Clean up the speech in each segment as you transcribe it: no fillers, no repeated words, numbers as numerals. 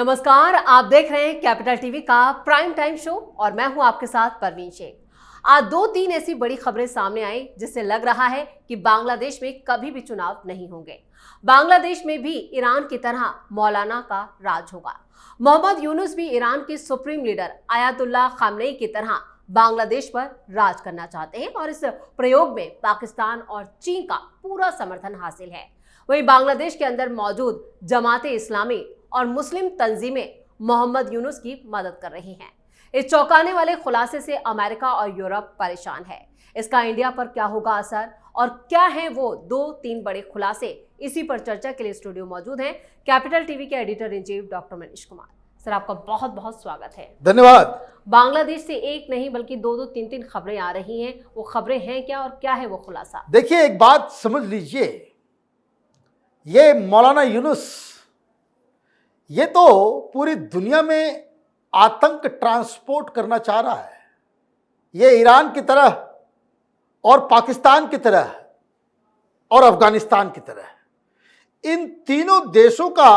नमस्कार, आप देख रहे हैं कैपिटल टीवी का प्राइम टाइम शो और मैं हूं आपके साथ परवीन शेख। आज दो तीन ऐसी बड़ी खबरें सामने आई जिससे लग रहा है कि बांग्लादेश में कभी भी चुनाव नहीं होंगे। बांग्लादेश में भी ईरान की तरह मौलाना का राज होगा। मोहम्मद यूनुस भी ईरान के सुप्रीम लीडर आयतुल्लाह खामनेई की तरह बांग्लादेश पर राज करना चाहते हैं और इस प्रयोग में पाकिस्तान और चीन का पूरा समर्थन हासिल है। वहीं बांग्लादेश के अंदर मौजूद जमाते इस्लामी और मुस्लिम तंजीमें मोहम्मद यूनुस की मदद कर रही हैं। इस चौंकाने वाले खुलासे से अमेरिका और यूरोप परेशान है। इसका इंडिया पर क्या होगा असर और क्या है वो दो तीन बड़े खुलासे, इसी पर चर्चा के लिए स्टूडियो मौजूद हैं कैपिटल टीवी के editor in chief doctor Manish Kumar. Sir, आपका बहुत बहुत स्वागत है। धन्यवाद। बांग्लादेश से एक नहीं बल्कि दो दो तीन तीन खबरें आ रही हैं, वो खबरें हैं क्या और क्या है वो खुलासा? देखिए, एक बात समझ लीजिए, ये मौलाना यूनुस ये तो पूरी दुनिया में आतंक ट्रांसपोर्ट करना चाह रहा है। ये ईरान की तरह और पाकिस्तान की तरह और अफगानिस्तान की तरह इन तीनों देशों का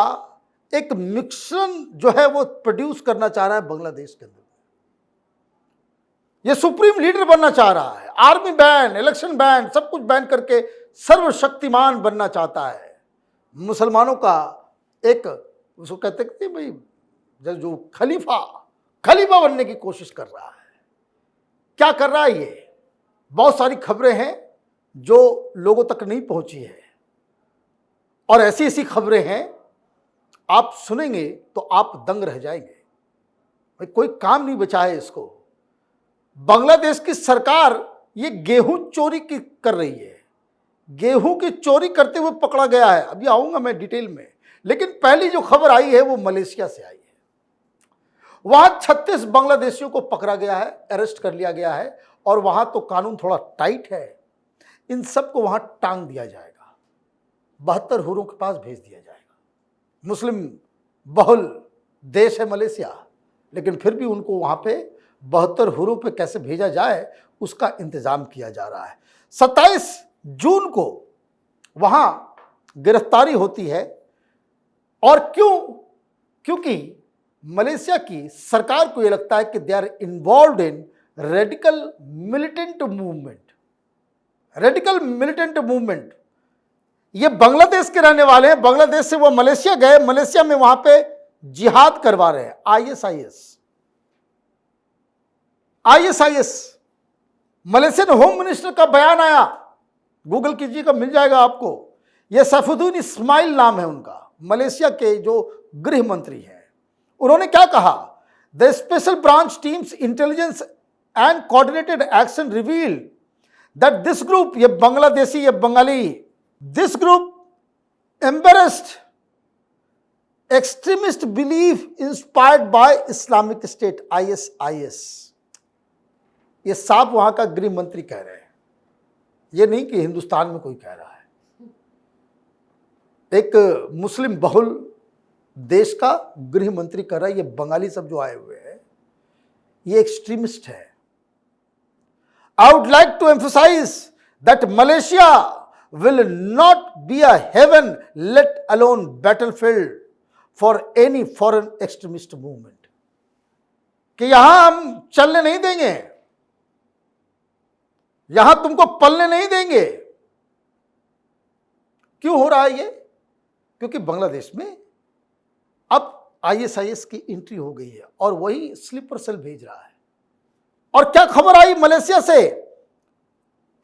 एक मिश्रण जो है वो प्रोड्यूस करना चाह रहा है बांग्लादेश के अंदर। ये सुप्रीम लीडर बनना चाह रहा है, आर्मी बैन, इलेक्शन बैन, सब कुछ बैन करके सर्वशक्तिमान बनना चाहता है। मुसलमानों का एक, उसको कहते थे भाई, जो खलीफा बनने की कोशिश कर रहा है। क्या कर रहा है ये? बहुत सारी खबरें हैं जो लोगों तक नहीं पहुंची है और ऐसी ऐसी खबरें हैं आप सुनेंगे तो आप दंग रह जाएंगे। भाई, कोई काम नहीं बचा है इसको। बांग्लादेश की सरकार ये गेहूं चोरी की कर रही है। गेहूं की चोरी करते हुए पकड़ा गया है। अभी आऊंगा मैं डिटेल में, लेकिन पहली जो खबर आई है वो मलेशिया से आई है। वहां 36 बांग्लादेशियों को पकड़ा गया है, अरेस्ट कर लिया गया है और वहां तो कानून थोड़ा टाइट है। इन सबको वहां टांग दिया जाएगा, 72 हुरों के पास भेज दिया जाएगा। मुस्लिम बहुल देश है मलेशिया, लेकिन फिर भी उनको वहां पे 72 हुरों पे कैसे भेजा जाए उसका इंतजाम किया जा रहा है। 27 जून को वहां गिरफ्तारी होती है। और क्योंकि मलेशिया की सरकार को यह लगता है कि they are involved in radical militant movement. ये बांग्लादेश के रहने वाले हैं। बांग्लादेश से वो मलेशिया गए, मलेशिया में वहां पे जिहाद करवा रहे हैं। आईएसआईएस मलेशियन होम मिनिस्टर का बयान आया, गूगल कीजिएगा, मिल जाएगा आपको। ये सैफुद्दीन इस्माइल नाम है उनका, मलेशिया के जो गृह मंत्री हैं। उन्होंने क्या कहा? The special branch teams intelligence and coordinated action reveal that this group, ये बांग्लादेशी, ये Bengali, this group embarrassed extremist belief inspired by Islamic state, ISIS. ये साफ वहां का गृह मंत्री कह रहे हैं, ये नहीं कि हिंदुस्तान में कोई कह रहा है। एक मुस्लिम बहुल देश का गृह मंत्री कर रहा है। ये बंगाली सब जो आए हुए हैं ये एक्सट्रीमिस्ट है। I would like to emphasise that Malaysia will not be a haven let alone battlefield for any foreign extremist movement. कि यहां हम चलने नहीं देंगे, यहां तुमको पलने नहीं देंगे। क्यों हो रहा है ये? क्योंकि बांग्लादेश में अब आईएसआईएस की एंट्री हो गई है और वही स्लीपर सेल भेज रहा है। और क्या खबर आई मलेशिया से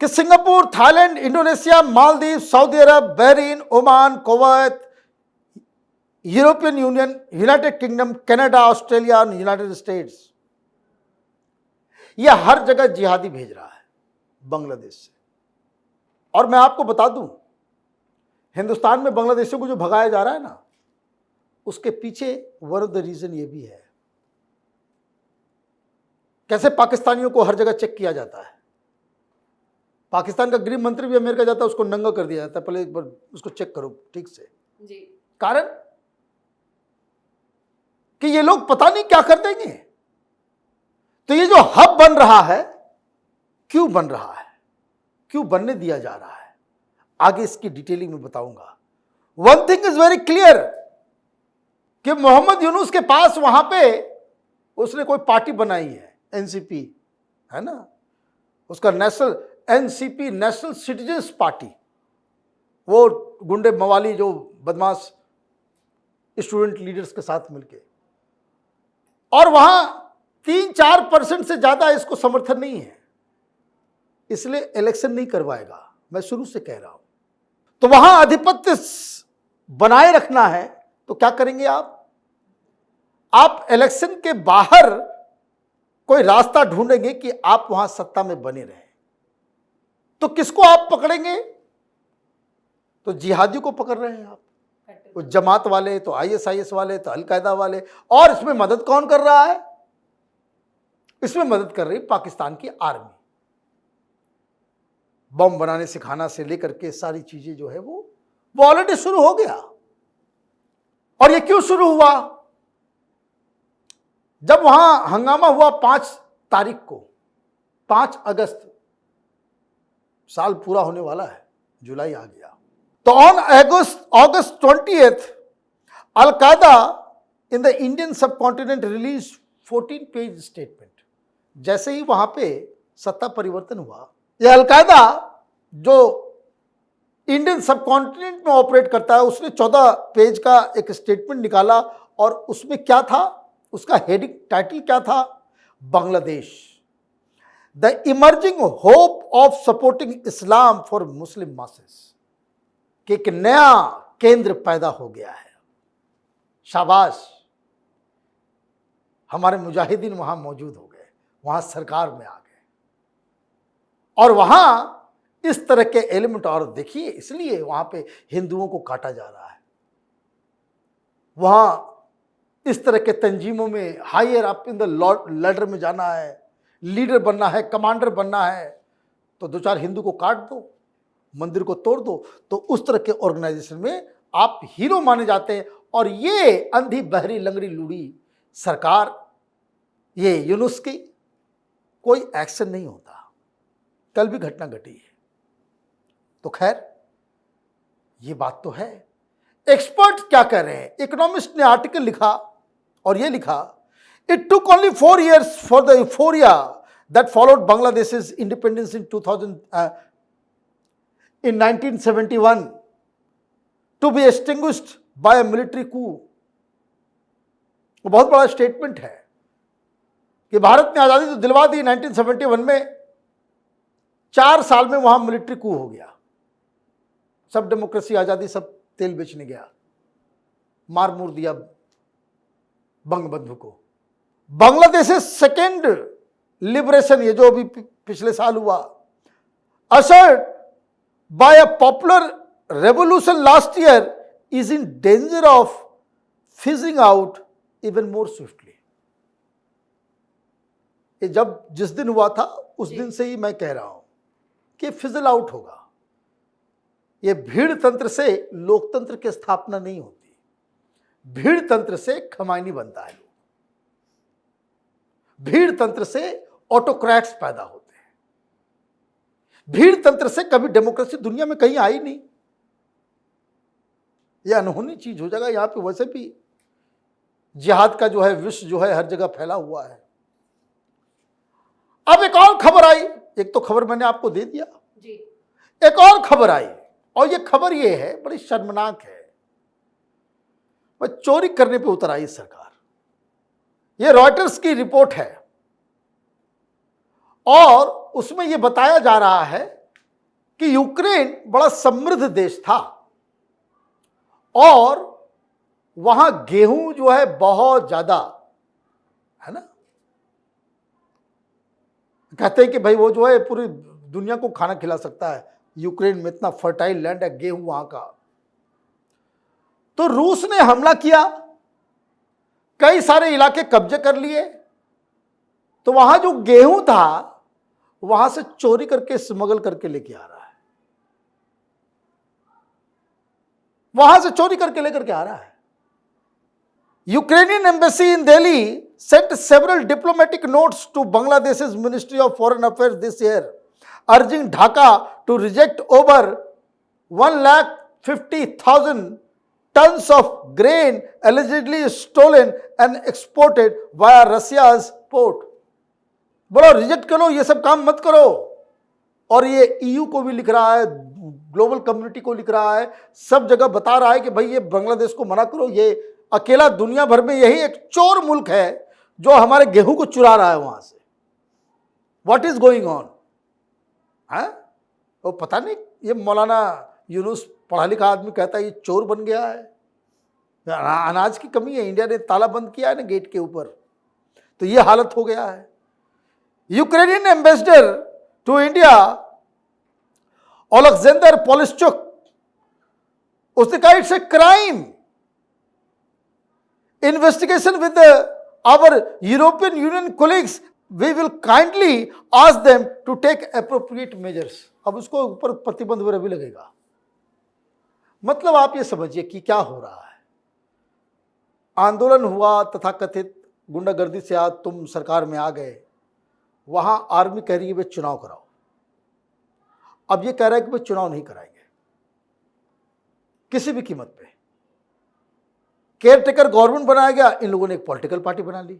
कि Singapore, Thailand, Indonesia, Maldives, Saudi Arabia, Bahrain, Oman, Kuwait, European Union, United Kingdom, Canada, Australia और यूनाइटेड स्टेट्स, यह हर जगह जिहादी भेज रहा है बांग्लादेश से। और मैं आपको बता दूं, हिंदुस्तान में बांग्लादेशियों को जो भगाया जा रहा है ना, उसके पीछे वन ऑफ द रीजन ये भी है। कैसे पाकिस्तानियों को हर जगह चेक किया जाता है। पाकिस्तान का गृह मंत्री भी अमेरिका जाता है, उसको नंगा कर दिया जाता है, पहले एक बार उसको चेक करो ठीक से जी। कारण कि ये लोग पता नहीं क्या कर देंगे। तो ये जो हब बन रहा है, क्यों बन रहा है, क्यों बनने दिया जा रहा है, आगे इसकी डिटेलिंग में बताऊंगा। One thing is very clear कि मोहम्मद यूनुस के पास वहां पे उसने कोई पार्टी बनाई है, एनसीपी है ना, उसका national NCP, national citizens party, वो गुंडे मवाली जो बदमाश स्टूडेंट लीडर्स के साथ मिलके, और वहां 3-4% से ज्यादा इसको समर्थन नहीं है, इसलिए इलेक्शन नहीं करवाएगा। मैं शुरू से कह रहा हूं। तो वहां आधिपत्य बनाए रखना है तो क्या करेंगे आप इलेक्शन के बाहर कोई रास्ता ढूंढेंगे कि आप वहां सत्ता में बने रहें। तो किसको आप पकड़ेंगे? तो जिहादी को पकड़ रहे हैं आप, वो जमात वाले, तो आईएसआईएस वाले, तो अलकायदा वाले। और इसमें मदद कौन कर रहा है? इसमें मदद कर रही पाकिस्तान की आर्मी। बम बनाने सिखाना से लेकर के सारी चीजें जो है वो ऑलरेडी शुरू हो गया। और ये क्यों शुरू हुआ? जब वहां हंगामा हुआ 5 तारीख को, 5 अगस्त, साल पूरा होने वाला है, जुलाई आ गया। तो on August 20th, al Qaeda in the Indian सब कॉन्टिनेंट रिलीज 14 पेज स्टेटमेंट। जैसे ही वहां पे सत्ता परिवर्तन हुआ, यह अलकायदा जो इंडियन सब कॉन्टिनेंट में ऑपरेट करता है, उसने 14 पेज का एक स्टेटमेंट निकाला। और उसमें क्या था? उसका हेडिंग टाइटल क्या था? Bangladesh, the emerging hope of supporting Islam for Muslim masses. कि एक नया केंद्र पैदा हो गया है। शाबाश, हमारे मुजाहिदीन वहां मौजूद हो गए, वहां सरकार में आ गए, और वहां इस तरह के एलिमेंट। और देखिए, इसलिए वहां पे हिंदुओं को काटा जा रहा है। वहां इस तरह के तंजीमों में higher up in the ladder में जाना है, लीडर बनना है, कमांडर बनना है, तो 2-4 हिंदू को काट दो, मंदिर को तोड़ दो, तो उस तरह के ऑर्गेनाइजेशन में आप हीरो माने जाते हैं। और ये अंधी बहरी लंगड़ी लूड़ी सरकार, ये यूनुस की, कोई एक्शन नहीं होता। कल भी घटना घटी है। तो खैर, ये बात तो है। एक्सपर्ट क्या कह रहे हैं? इकोनॉमिस्ट ने आर्टिकल लिखा और ये लिखा, it took only 4 years for the euphoria that followed Bangladesh independence in 1971 to be extinguished by a military coup। वो बहुत बड़ा स्टेटमेंट है कि भारत ने आजादी तो दिलवा दी 1971 में, 4 साल में वहां मिलिट्री कू हो गया। सब डेमोक्रेसी, आजादी, सब तेल बेचने गया, मार मूर दिया बंगबंधु को। बांग्लादेश सेकेंड लिबरेशन, ये जो अभी पिछले साल हुआ, assert by a popular revolution last year is in danger of fizzing out even more swiftly। ये जब जिस दिन हुआ था उस दिन से ही मैं कह रहा हूं कि फिजल आउट होगा। ये भीड़ तंत्र से लोकतंत्र की स्थापना नहीं होती, भीड़ तंत्र से खमाइनी बनता है। भीड़ तंत्र से ऑटोक्रेट्स पैदा होते हैं। भीड़ तंत्र से कभी डेमोक्रेसी दुनिया में कहीं आई नहीं। यह अनहोनी चीज हो जाएगा। यहां पे वैसे भी जिहाद का जो है विष जो है हर जगह फैला हुआ है। अब एक और खबर आई, एक तो खबर मैंने आपको दे दिया जी, एक और खबर आई, और ये खबर ये है, बड़ी शर्मनाक है। वह चोरी करने पे उतर आई सरकार। ये रॉयटर्स की रिपोर्ट है और उसमें यह बताया जा रहा है कि यूक्रेन बड़ा समृद्ध देश था और वहां गेहूं जो है बहुत ज्यादा है ना। कहते हैं कि भाई वो जो है पूरी दुनिया को खाना खिला सकता है। यूक्रेन में इतना फर्टाइल लैंड है, गेहूं वहां का। तो रूस ने हमला किया, कई सारे इलाके कब्जे कर लिए, तो वहां जो गेहूं था वहां से चोरी करके स्मगल करके लेके आ रहा है, वहां से चोरी करके लेकर के आ रहा है। Ukrainian embassy in Delhi sent several diplomatic notes to Bangladesh's Ministry of Foreign Affairs this year, urging Dhaka to reject over 150,000 tons of grain allegedly stolen and exported via Russia's port. बोलो रिजेक्ट करो, ये सब काम मत करो। और ये EU को भी लिख रहा है, ग्लोबल कम्युनिटी को लिख रहा है, सब जगह बता रहा है कि भाई ये बांग्लादेश को मना करो। ये अकेला दुनिया भर में यही एक चोर मुल्क है जो हमारे गेहूं को चुरा रहा है वहां से। What is going on? है वो पता नहीं। ये मौलाना यूनुस पढ़ा लिखा आदमी कहता है ये चोर बन गया है। अनाज की कमी है, इंडिया ने ताला बंद किया है ना गेट के ऊपर, तो ये हालत हो गया है। Ukrainian ambassador to India Oleksandr Polishchuk, उसने कहा it's a crime. Investigation with our European Union colleagues, we will kindly ask them to take appropriate measures. अब उसको ऊपर प्रतिबंध वगैरह भी लगेगा। मतलब आप ये समझिए कि क्या हो रहा है। आंदोलन हुआ, तथाकथित गुंडागर्दी से आज तुम सरकार में आ गए, वहां आर्मी कह रही है वे चुनाव कराओ। अब ये कह रहा है कि वे चुनाव नहीं कराएंगे किसी भी कीमत पे। केयर टेकर गवर्नमेंट बनाया गया, इन लोगों ने एक पॉलिटिकल पार्टी बना ली।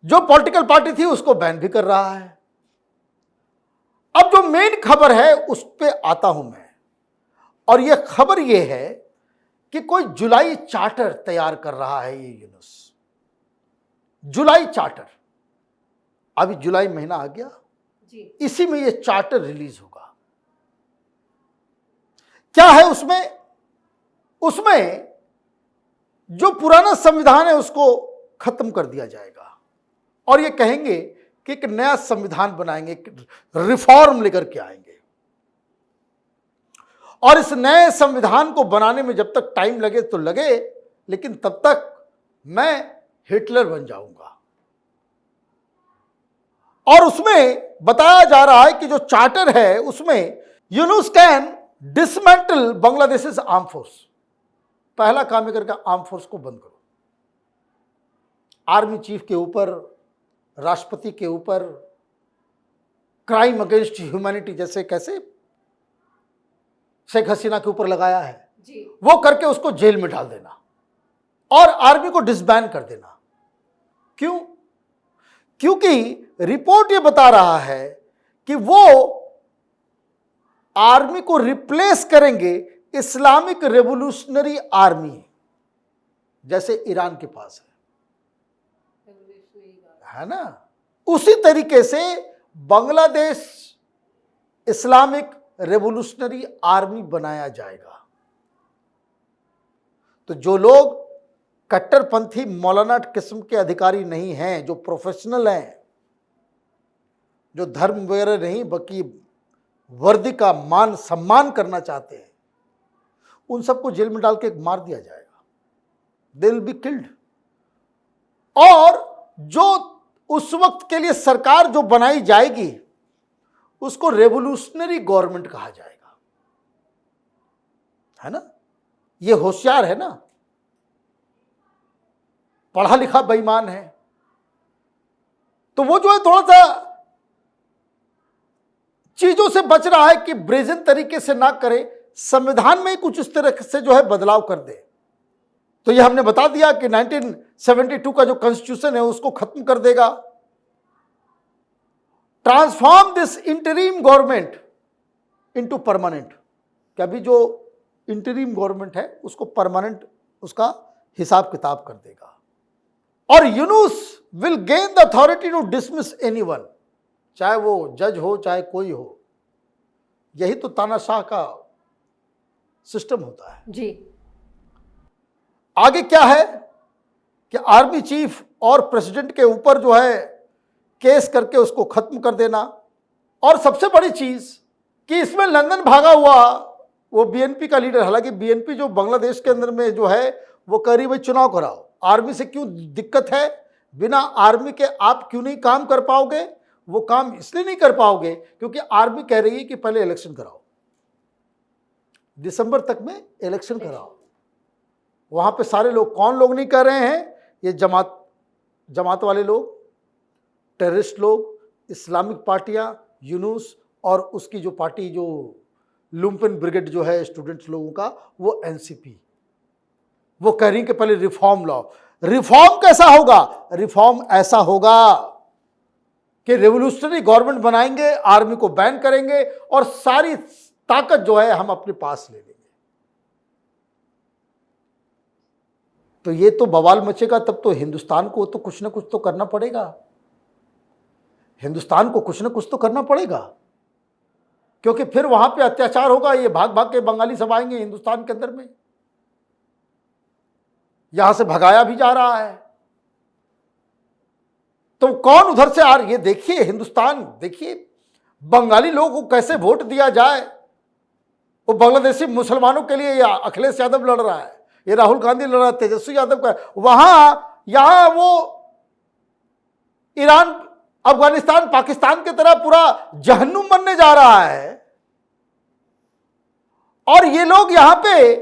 जो पॉलिटिकल पार्टी थी उसको बैन भी कर रहा है। अब जो मेन खबर है उस पे आता हूं मैं, और यह खबर यह है कि कोई जुलाई चार्टर तैयार कर रहा है ये यूनुस। जुलाई चार्टर, अभी जुलाई महीना आ गया जी, इसी में ये चार्टर रिलीज होगा। क्या है उसमें? उसमें जो पुराना संविधान है उसको खत्म कर दिया जाएगा और ये कहेंगे कि एक नया संविधान बनाएंगे, रिफॉर्म लेकर के आएंगे। और इस नए संविधान को बनाने में जब तक टाइम लगे तो लगे, लेकिन तब तक मैं हिटलर बन जाऊंगा। और उसमें बताया जा रहा है कि जो चार्टर है उसमें Yunus can dismantle Bangladesh arm force. पहला काम करके आर्म फोर्स को बंद करो। आर्मी चीफ के ऊपर, राष्ट्रपति के ऊपर क्राइम अगेंस्ट ह्यूमैनिटी जैसे कैसे शेख हसीना के ऊपर लगाया है जी, वो करके उसको जेल में डाल देना और आर्मी को डिसबैन कर देना। क्यों? क्योंकि रिपोर्ट ये बता रहा है कि वो आर्मी को रिप्लेस करेंगे इस्लामिक रेवोल्यूशनरी आर्मी, जैसे ईरान के पास है ना। उसी तरीके से बांग्लादेश इस्लामिक रेवोल्यूशनरी आर्मी बनाया जाएगा। तो जो लोग कट्टरपंथी मौलाना किस्म के अधिकारी नहीं हैं, जो प्रोफेशनल हैं, जो धर्म वगैरह नहीं बल्कि वर्दी का मान सम्मान करना चाहते हैं, उन सबको जेल में डाल के मार दिया जाएगा। They will be killed. और जो उस वक्त के लिए सरकार जो बनाई जाएगी उसको रेवोल्यूशनरी गवर्नमेंट कहा जाएगा, है ना। ये होशियार है ना, पढ़ा लिखा बेईमान है, तो वो जो है थोड़ा सा चीजों से बच रहा है कि ब्रेजन तरीके से ना करे, संविधान में कुछ इस तरह से जो है बदलाव कर दे। तो ये हमने बता दिया कि 1972 का जो कॉन्स्टिट्यूशन है उसको खत्म कर देगा। Transform this interim government into permanent, कि अभी जो इंटरिम गवर्नमेंट है उसको परमानेंट उसका हिसाब किताब कर देगा। और Yunus will gain the authority to dismiss anyone, चाहे वो जज हो चाहे कोई हो। यही तो तानाशाह का सिस्टम होता है जी। आगे क्या है कि आर्मी चीफ और प्रेसिडेंट के ऊपर जो है केस करके उसको खत्म कर देना। और सबसे बड़ी चीज कि इसमें लंदन भागा हुआ वो बीएनपी का लीडर, हालांकि बीएनपी जो बांग्लादेश के अंदर में जो है वो कह रही भाई चुनाव कराओ, आर्मी से क्यों दिक्कत है, बिना आर्मी के आप क्यों नहीं काम कर पाओगे। वो काम इसलिए नहीं कर पाओगे क्योंकि आर्मी कह रही है कि पहले इलेक्शन कराओ, दिसंबर तक में इलेक्शन कराओ। वहां पे सारे लोग, कौन लोग नहीं कर रहे हैं, ये जमात वाले लोग, टेररिस्ट लोग, इस्लामिक पार्टियां, यूनुस और उसकी जो पार्टी जो लुम्पेन ब्रिगेड जो है स्टूडेंट्स लोगों का, वो एनसीपी, वो कह रही कि पहले रिफॉर्म लाओ। रिफॉर्म कैसा होगा? रिफॉर्म ऐसा होगा कि रेवोल्यूशनरी गवर्नमेंट बनाएंगे, आर्मी को बैन करेंगे और सारी ताकत जो है हम अपने पास ले लेंगे। तो ये तो बवाल मचेगा। तब तो हिंदुस्तान को तो कुछ ना कुछ तो करना पड़ेगा, हिंदुस्तान को कुछ ना कुछ तो करना पड़ेगा, क्योंकि फिर वहां पे अत्याचार होगा। ये भाग भाग के बंगाली सब आएंगे हिंदुस्तान के अंदर में, यहां से भगाया भी जा रहा है। तो कौन उधर से आ रही है? देखिए हिंदुस्तान, देखिए बंगाली लोगों को कैसे वोट दिया जाए। वो बांग्लादेशी मुसलमानों के लिए या अखिलेश यादव लड़ रहा है, ये राहुल गांधी लड़ रहा है, तेजस्वी यादव का, वहां यहां वो ईरान, अफगानिस्तान, पाकिस्तान की तरह पूरा जहन्नुम बनने जा रहा है। और ये लोग यहां पे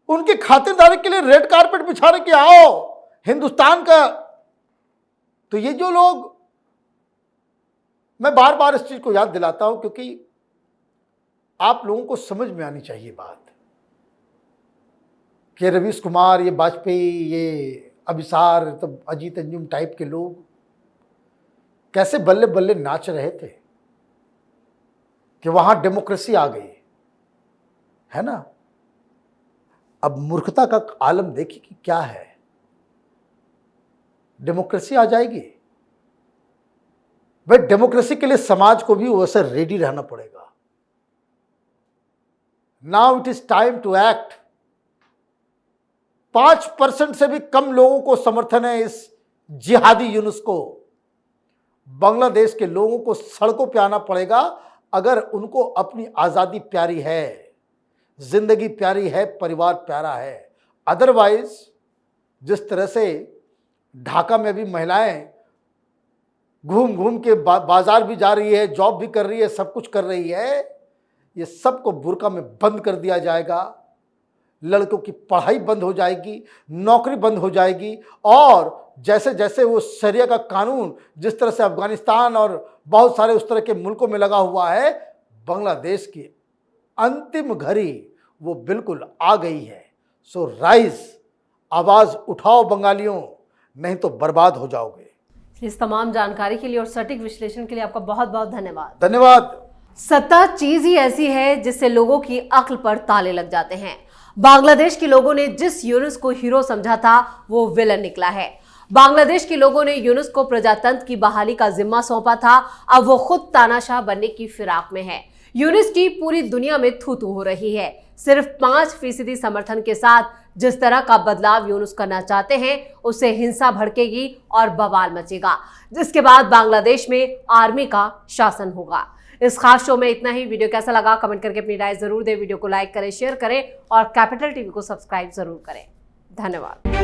उनकी खातिरदारी के लिए रेड कारपेट बिछा रहे कि आओ हिंदुस्तान का। तो ये जो लोग, मैं बार बार इस चीज को याद दिलाता हूं क्योंकि आप लोगों को समझ में आनी चाहिए बात कि रवीश कुमार, ये वाजपेयी, ये अभिसार, तो अजीत अंजुम टाइप के लोग कैसे बल्ले बल्ले नाच रहे थे कि वहां डेमोक्रेसी आ गई है ना। अब मूर्खता का आलम देखिए कि क्या है। डेमोक्रेसी आ जाएगी भाई, डेमोक्रेसी के लिए समाज को भी वैसे रेडी रहना पड़ेगा। Now it is time to act. 5% से भी कम लोगों को समर्थन है इस जिहादी यूनुस को। बांग्लादेश के लोगों को सड़कों पे आना पड़ेगा अगर उनको अपनी आजादी प्यारी है, जिंदगी प्यारी है, परिवार प्यारा है। अदरवाइज जिस तरह से ढाका में भी महिलाएं घूम घूम के बाजार भी जा रही है, जॉब भी कर रही है, सब कुछ कर रही है, ये सबको बुर्का में बंद कर दिया जाएगा। लड़कों की पढ़ाई बंद हो जाएगी, नौकरी बंद हो जाएगी। और जैसे जैसे वो शरिया का कानून जिस तरह से अफगानिस्तान और बहुत सारे उस तरह के मुल्कों में लगा हुआ है, बांग्लादेश की अंतिम घड़ी वो बिल्कुल आ गई है। सो राइज, आवाज उठाओ बंगालियों, नहीं तो बर्बाद हो जाओगे। इस तमाम जानकारी के लिए और सटीक विश्लेषण के लिए आपका बहुत बहुत धन्यवाद। धन्यवाद। सत्ता चीज ही ऐसी है जिससे लोगों की अक्ल पर ताले लग जाते हैं। बांग्लादेश के लोगों ने जिस यूनुस को हीरो समझा था वो विलन निकला है। बांग्लादेश के लोगों ने यूनुस को प्रजातंत्र की बहाली का जिम्मा सौंपा था, अब वो खुद तानाशाह बनने की फिराक में है। यूनुस की पूरी दुनिया में थू थू हो रही है। सिर्फ 5% समर्थन के साथ जिस तरह का बदलाव यूनुस करना चाहते हैं, उससे हिंसा भड़केगी और बवाल मचेगा, जिसके बाद बांग्लादेश में आर्मी का शासन होगा। इस खास शो में इतना ही। वीडियो कैसा लगा कमेंट करके अपनी राय जरूर दें। वीडियो को लाइक करें, शेयर करें और कैपिटल टीवी को सब्सक्राइब जरूर करें। धन्यवाद।